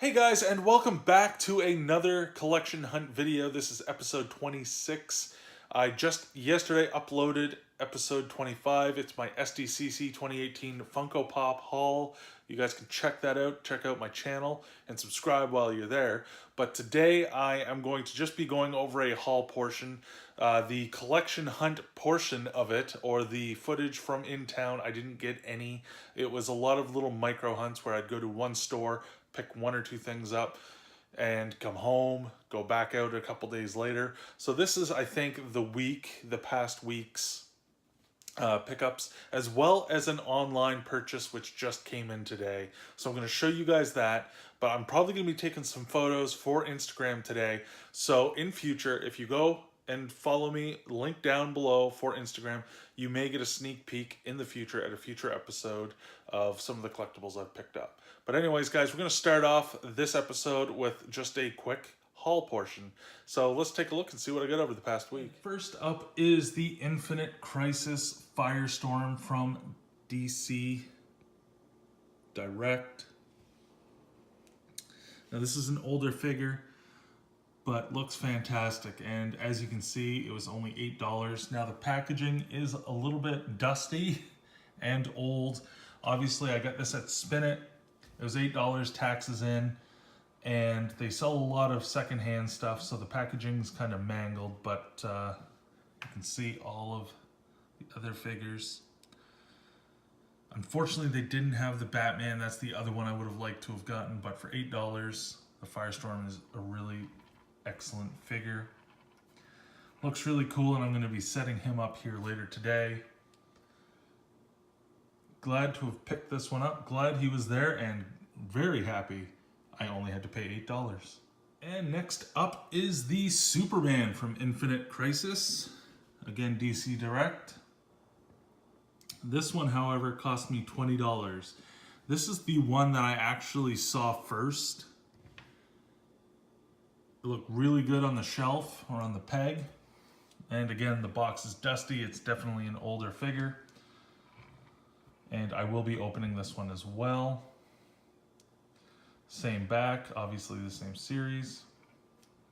Hey guys, and welcome back to another collection hunt video. This is episode 26. I just yesterday uploaded episode 25. It's my SDCC 2018 Funko Pop haul. You guys can check that out. Check out my channel and subscribe while you're there. But today I am going to just be going over a haul portion. The collection hunt portion of it, or the footage from in town, I didn't get any. It was a lot of little micro hunts where I'd go to one store, pick one or two things up, and come home, go back out a couple days later. So this is, I think, the past week's pickups, as well as an online purchase which just came in today. So I'm going to show you guys that, but I'm probably going to be taking some photos for Instagram today. So in future, if you go and follow me, link down below for Instagram, you may get a sneak peek in the future at a future episode of some of the collectibles I've picked up. But anyways, guys, we're going to start off this episode with just a quick haul portion. So let's take a look and see what I got over the past week. First up is the Infinite Crisis Firestorm from DC Direct. Now this is an older figure, but looks fantastic, and as you can see, it was only $8. Now the packaging is a little bit dusty and old. Obviously I got this at Spin It. It was $8, taxes in, and they sell a lot of secondhand stuff, so the packaging's kind of mangled, but you can see all of the other figures. Unfortunately, they didn't have the Batman. That's the other one I would have liked to have gotten, but for $8, the Firestorm is a really excellent figure. Looks really cool, and I'm going to be setting him up here later today. Glad to have picked this one up. Glad he was there, and very happy I only had to pay $8. And next up is the Superman from Infinite Crisis. Again, DC Direct. This one, however, cost me $20. This is the one that I actually saw first. It looked really good on the shelf or on the peg. And again, the box is dusty. It's definitely an older figure. And I will be opening this one as well. Same back, obviously the same series,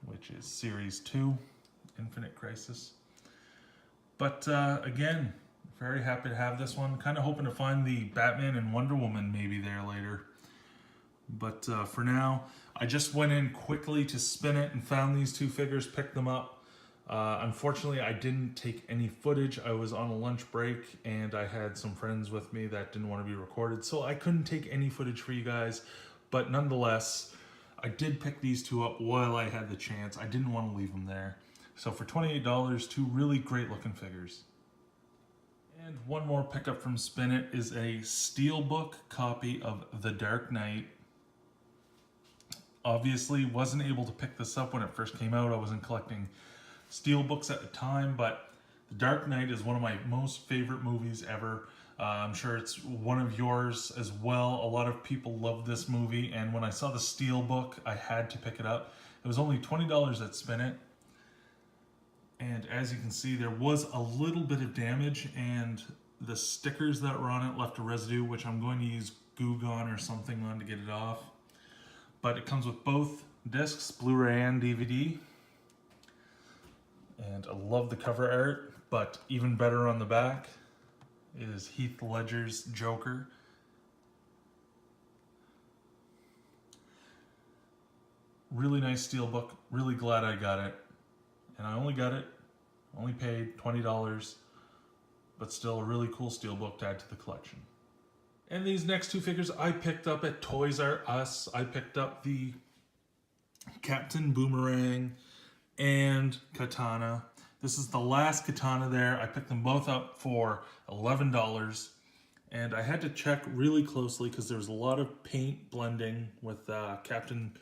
which is Series 2, Infinite Crisis. But again, very happy to have this one. Kind of hoping to find the Batman and Wonder Woman maybe there later. But for now, I just went in quickly to Spin It and found these two figures, picked them up. Unfortunately, I didn't take any footage. I was on a lunch break and I had some friends with me that didn't want to be recorded, so I couldn't take any footage for you guys. But nonetheless, I did pick these two up while I had the chance. I didn't want to leave them there. So for $28, two really great looking figures. And one more pickup from Spin It is a Steelbook copy of The Dark Knight. Obviously, wasn't able to pick this up when it first came out. I wasn't collecting Steelbooks at the time, but The Dark Knight is one of my most favorite movies ever. I'm sure it's one of yours as well. A lot of people love this movie, and when I saw the Steelbook, I had to pick it up. It was only $20 at Spin It, and as you can see, there was a little bit of damage, and the stickers that were on it left a residue, which I'm going to use Goo Gone or something on to get it off. But it comes with both discs, Blu-ray and DVD. And I love the cover art, but even better on the back is Heath Ledger's Joker. Really nice Steelbook, really glad I got it. And I only paid $20, but still a really cool Steelbook to add to the collection. And these next two figures I picked up at Toys R Us. I picked up the Captain Boomerang and Katana. This is the last Katana there. I picked them both up for $11, and I had to check really closely because there was a lot of paint blending with Captain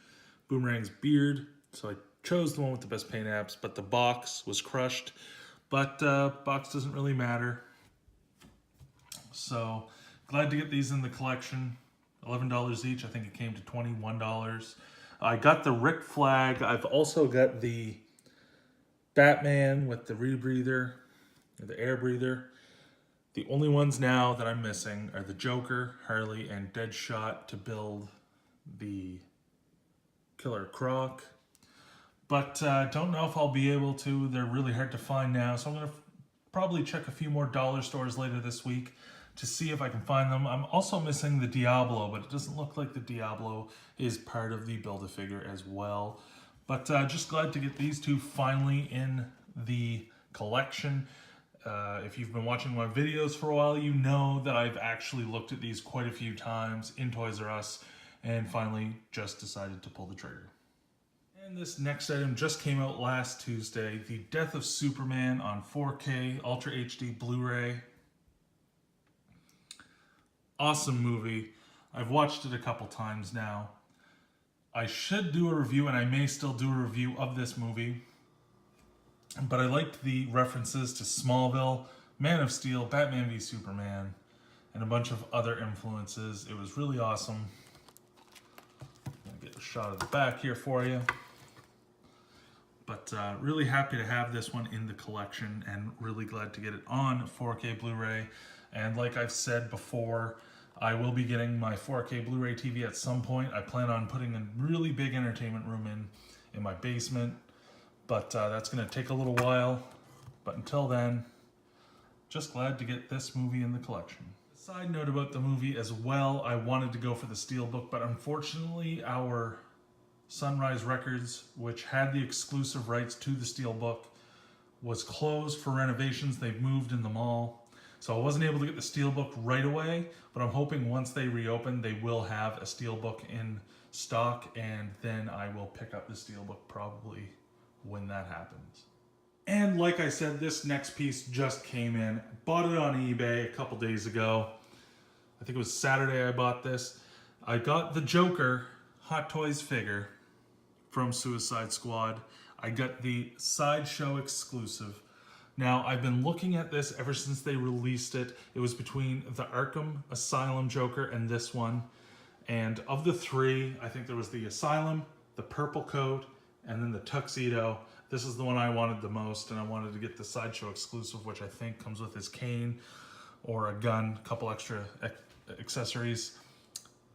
Boomerang's beard, so I chose the one with the best paint apps, but the box was crushed. But box doesn't really matter. So glad to get these in the collection. $11 each. I think it came to $21. I got the Rick Flag. I've also got the Batman with the rebreather, or the air breather. The only ones now that I'm missing are the Joker, Harley, and Deadshot to build the Killer Croc. But don't know if I'll be able to. They're really hard to find now. So I'm going to probably check a few more dollar stores later this week to see if I can find them. I'm also missing the Diablo, but it doesn't look like the Diablo is part of the Build-A-Figure as well. But just glad to get these two finally in the collection. If you've been watching my videos for a while, you know that I've actually looked at these quite a few times in Toys R Us and finally just decided to pull the trigger. And this next item just came out last Tuesday, The Death of Superman on 4K Ultra HD Blu-ray. Awesome movie. I've watched it a couple times now. I should do a review, and I may still do a review of this movie, but I liked the references to Smallville, Man of Steel, Batman v Superman, and a bunch of other influences. It was really awesome. I'm gonna get a shot of the back here for you. But really happy to have this one in the collection and really glad to get it on 4K Blu-ray. And like I've said before, I will be getting my 4K Blu-ray TV at some point. I plan on putting a really big entertainment room in my basement, but that's going to take a little while. But until then, just glad to get this movie in the collection. Side note about the movie as well, I wanted to go for the Steelbook, but unfortunately our Sunrise Records, which had the exclusive rights to the Steelbook, was closed for renovations. They've moved in the mall. So I wasn't able to get the Steelbook right away, but I'm hoping once they reopen, they will have a Steelbook in stock, and then I will pick up the Steelbook probably when that happens. And like I said, this next piece just came in. Bought it on eBay a couple days ago. I think it was Saturday I bought this. I got the Joker Hot Toys figure from Suicide Squad. I got the Sideshow exclusive. Now, I've been looking at this ever since they released it. It was between the Arkham Asylum Joker and this one. And of the three, I think there was the Asylum, the purple coat, and then the tuxedo. This is the one I wanted the most, and I wanted to get the Sideshow exclusive, which I think comes with his cane or a gun, a couple extra accessories.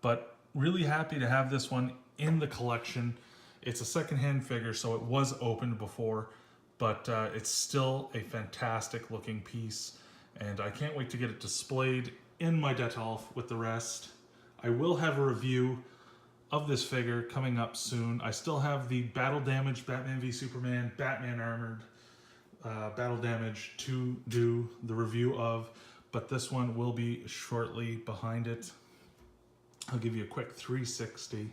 But really happy to have this one in the collection. It's a secondhand figure, so it was opened before, but it's still a fantastic looking piece, and I can't wait to get it displayed in my Detolf with the rest. I will have a review of this figure coming up soon. I still have the Battle Damage Batman v Superman, Batman Armored Battle Damage to do the review of, but this one will be shortly behind it. I'll give you a quick 360.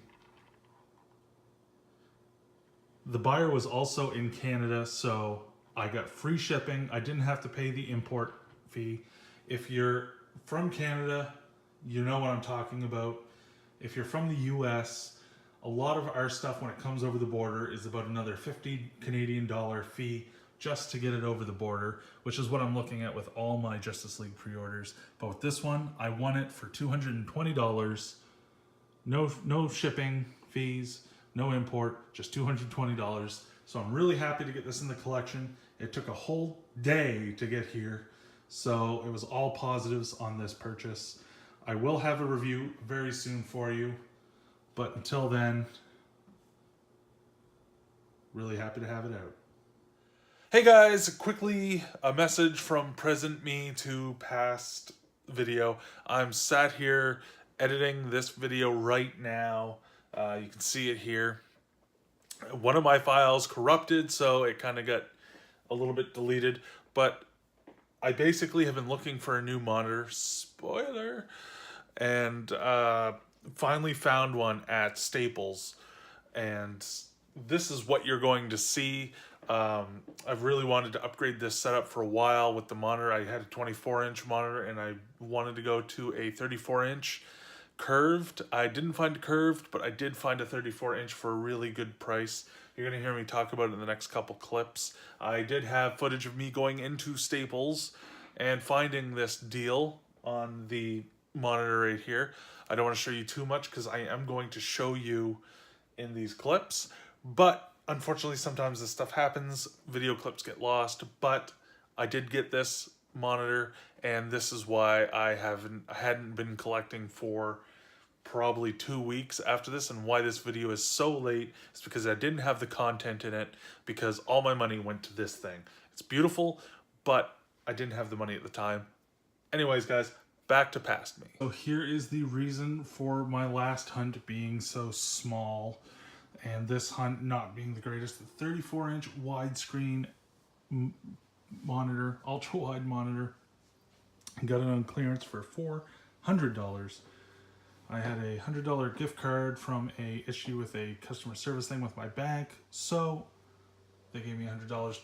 The buyer was also in Canada, so I got free shipping. I didn't have to pay the import fee. If you're from Canada, you know what I'm talking about. If you're from the US, a lot of our stuff when it comes over the border is about another 50 Canadian dollar fee just to get it over the border, which is what I'm looking at with all my Justice League pre-orders. But with this one, I won it for $220. No shipping fees. No import, just $220. So I'm really happy to get this in the collection. It took a whole day to get here, so it was all positives on this purchase. I will have a review very soon for you, but until then, really happy to have it out. Hey guys, quickly a message from present me to past video. I'm sat here editing this video right now. You can see it here. One of my files corrupted, so it kind of got a little bit deleted, but I basically have been looking for a new monitor, spoiler, and finally found one at Staples, and this is what you're going to see. I've really wanted to upgrade this setup for a while with the monitor. I had a 24-inch monitor, and I wanted to go to a 34-inch curved. I didn't find a curved, but I did find a 34-inch for a really good price. You're going to hear me talk about it in the next couple clips. I did have footage of me going into Staples and finding this deal on the monitor right here. I don't want to show you too much because I am going to show you in these clips, but unfortunately sometimes this stuff happens. Video clips get lost, but I did get this monitor, and this is why I hadn't been collecting for probably 2 weeks after this, and why this video is so late is because I didn't have the content in it, because all my money went to this thing. It's beautiful, but I didn't have the money at the time. Anyways, guys, back to Past Me. So here is the reason for my last hunt being so small, and this hunt not being the greatest. The 34-inch widescreen monitor, ultra-wide monitor. I got it on clearance for $400. I had a $100 gift card from a issue with a customer service thing with my bank, so they gave me $100.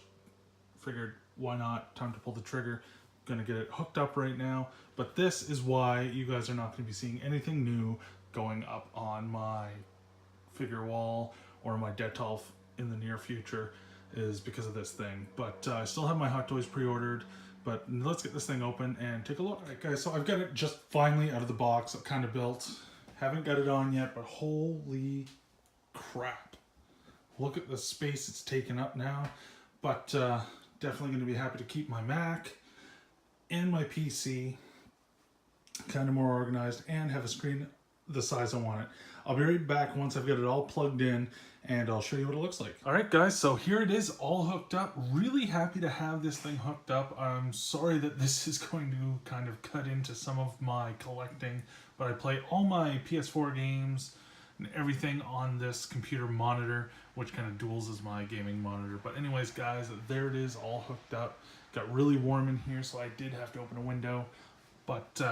Figured, why not? Time to pull the trigger. Gonna get it hooked up right now, but this is why you guys are not going to be seeing anything new going up on my figure wall or my Dettol in the near future, is because of this thing. But I still have my Hot Toys pre-ordered. But let's get this thing open and take a look. Alright guys, so I've got it just finally out of the box, kind of built. Haven't got it on yet, but holy crap. Look at the space it's taken up now. But definitely going to be happy to keep my Mac and my PC kind of more organized and have a screen the size I want it. I'll be right back once I've got it all plugged in, and I'll show you what it looks like. All right, guys, so here it is, all hooked up. Really happy to have this thing hooked up. I'm sorry that this is going to kind of cut into some of my collecting, but I play all my PS4 games and everything on this computer monitor, which kind of duals as my gaming monitor. But anyways, guys, there it is, all hooked up. Got really warm in here, so I did have to open a window, but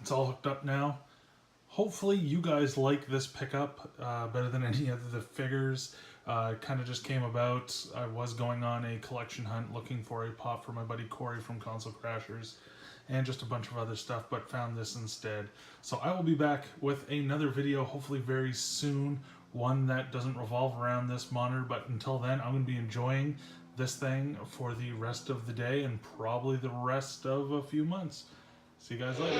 it's all hooked up now. Hopefully you guys like this pickup better than any of the figures. It kind of just came about. I was going on a collection hunt looking for a pop for my buddy Corey from Console Crashers and just a bunch of other stuff, but found this instead. So I will be back with another video hopefully very soon, one that doesn't revolve around this monitor, but until then I'm going to be enjoying this thing for the rest of the day and probably the rest of a few months. See you guys later.